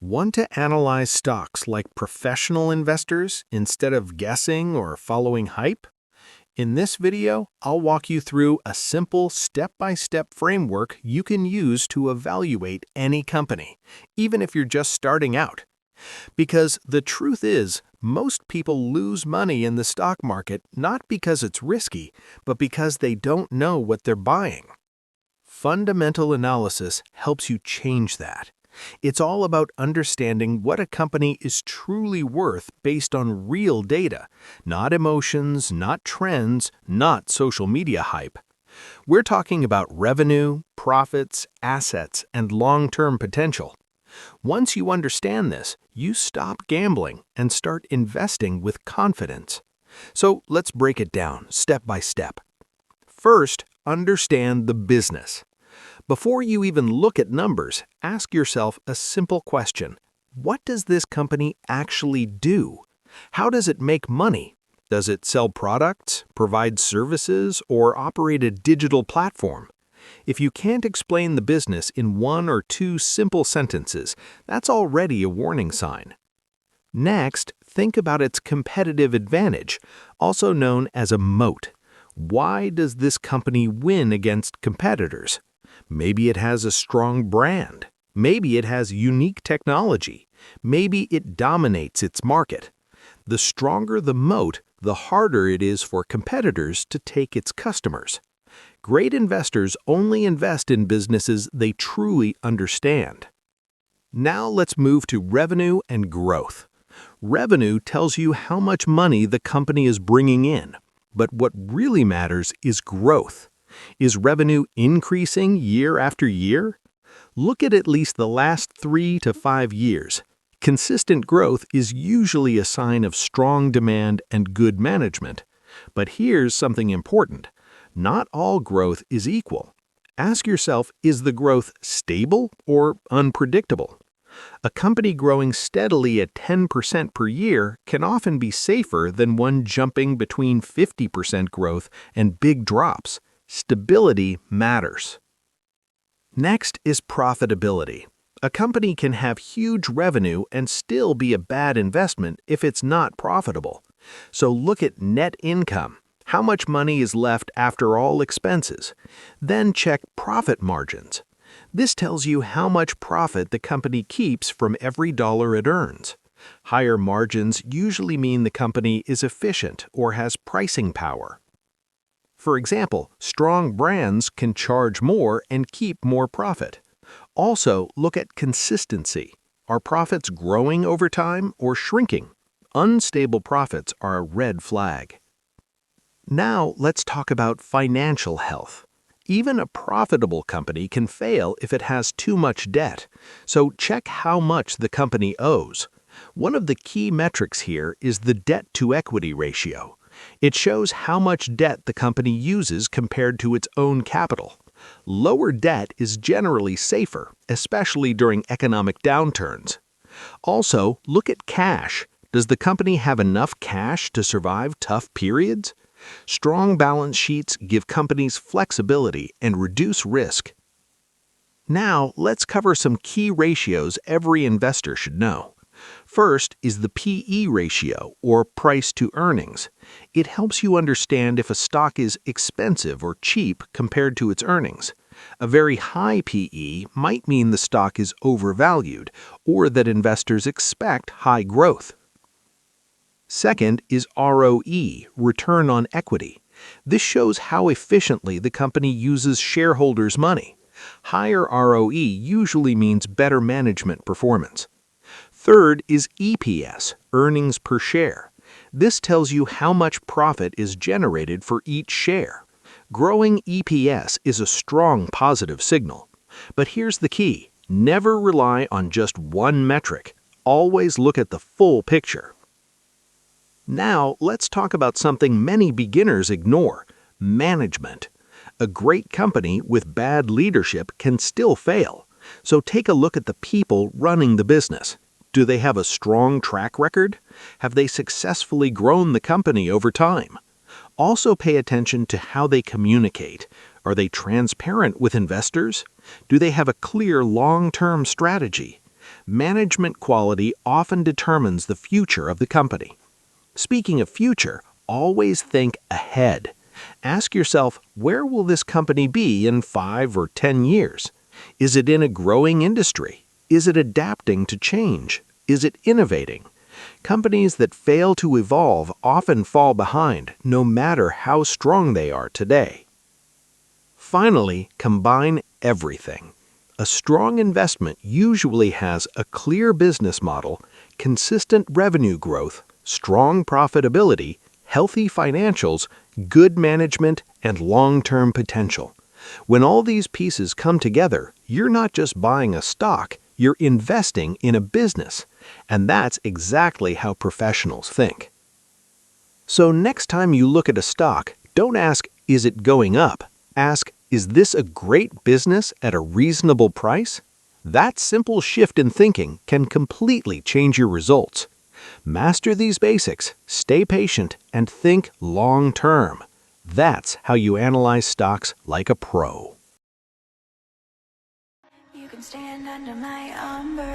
Want to analyze stocks like professional investors instead of guessing or following hype? In this video, I'll walk you through a simple step-by-step framework you can use to evaluate any company, even if you're just starting out. Because the truth is, most people lose money in the stock market not because it's risky, but because they don't know what they're buying. Fundamental analysis helps you change that. It's all about understanding what a company is truly worth based on real data, not emotions, not trends, not social media hype. We're talking about revenue, profits, assets, and long-term potential. Once you understand this, you stop gambling and start investing with confidence. So let's break it down step by step. First, understand the business. Before you even look at numbers, ask yourself a simple question. What does this company actually do? How does it make money? Does it sell products, provide services, or operate a digital platform? If you can't explain the business in one or two simple sentences, that's already a warning sign. Next, think about its competitive advantage, also known as a moat. Why does this company win against competitors? Maybe it has a strong brand. Maybe it has unique technology. Maybe it dominates its market. The stronger the moat, the harder it is for competitors to take its customers. Great investors only invest in businesses they truly understand. Now let's move to revenue and growth. Revenue tells you how much money the company is bringing in, but what really matters is growth. Is revenue increasing year after year? Look at least the last 3 to 5 years. Consistent growth is usually a sign of strong demand and good management. But here's something important. Not all growth is equal. Ask yourself, is the growth stable or unpredictable? A company growing steadily at 10% per year can often be safer than one jumping between 50% growth and big drops. Stability matters. Next is profitability. A company can have huge revenue and still be a bad investment if it's not profitable. So look at net income. How much money is left after all expenses? Then check profit margins. This tells you how much profit the company keeps from every dollar it earns. Higher margins usually mean the company is efficient or has pricing power. For example, strong brands can charge more and keep more profit. Also, look at consistency. Are profits growing over time or shrinking? Unstable profits are a red flag. Now, let's talk about financial health. Even a profitable company can fail if it has too much debt, so check how much the company owes. One of the key metrics here is the debt-to-equity ratio. It shows how much debt the company uses compared to its own capital. Lower debt is generally safer, especially during economic downturns. Also, look at cash. Does the company have enough cash to survive tough periods? Strong balance sheets give companies flexibility and reduce risk. Now, let's cover some key ratios every investor should know. First is the PE ratio, or price to earnings. It helps you understand if a stock is expensive or cheap compared to its earnings. A very high PE might mean the stock is overvalued, or that investors expect high growth. Second is ROE, return on equity. This shows how efficiently the company uses shareholders' money. Higher ROE usually means better management performance. Third is EPS, earnings per share. This tells you how much profit is generated for each share. Growing EPS is a strong positive signal. But here's the key. Never rely on just one metric. Always look at the full picture. Now, let's talk about something many beginners ignore: management. A great company with bad leadership can still fail. So take a look at the people running the business. Do they have a strong track record? Have they successfully grown the company over time? Also pay attention to how they communicate. Are they transparent with investors? Do they have a clear long-term strategy? management quality often determines the future of the company. Speaking of future, always think ahead. Ask yourself, where will this company be in 5 or 10 years? Is it in a growing industry? Is it adapting to change? Is it innovating? Companies that fail to evolve often fall behind, no matter how strong they are today. Finally, combine everything. A strong investment usually has a clear business model, consistent revenue growth, strong profitability, healthy financials, good management, and long-term potential. When all these pieces come together, you're not just buying a stock, you're investing in a business. And that's exactly how professionals think. So next time you look at a stock, don't ask, is it going up? Ask, is this a great business at a reasonable price? That simple shift in thinking can completely change your results. Master these basics, stay patient, and think long-term. That's how you analyze stocks like a pro. You can stand under my umbrella.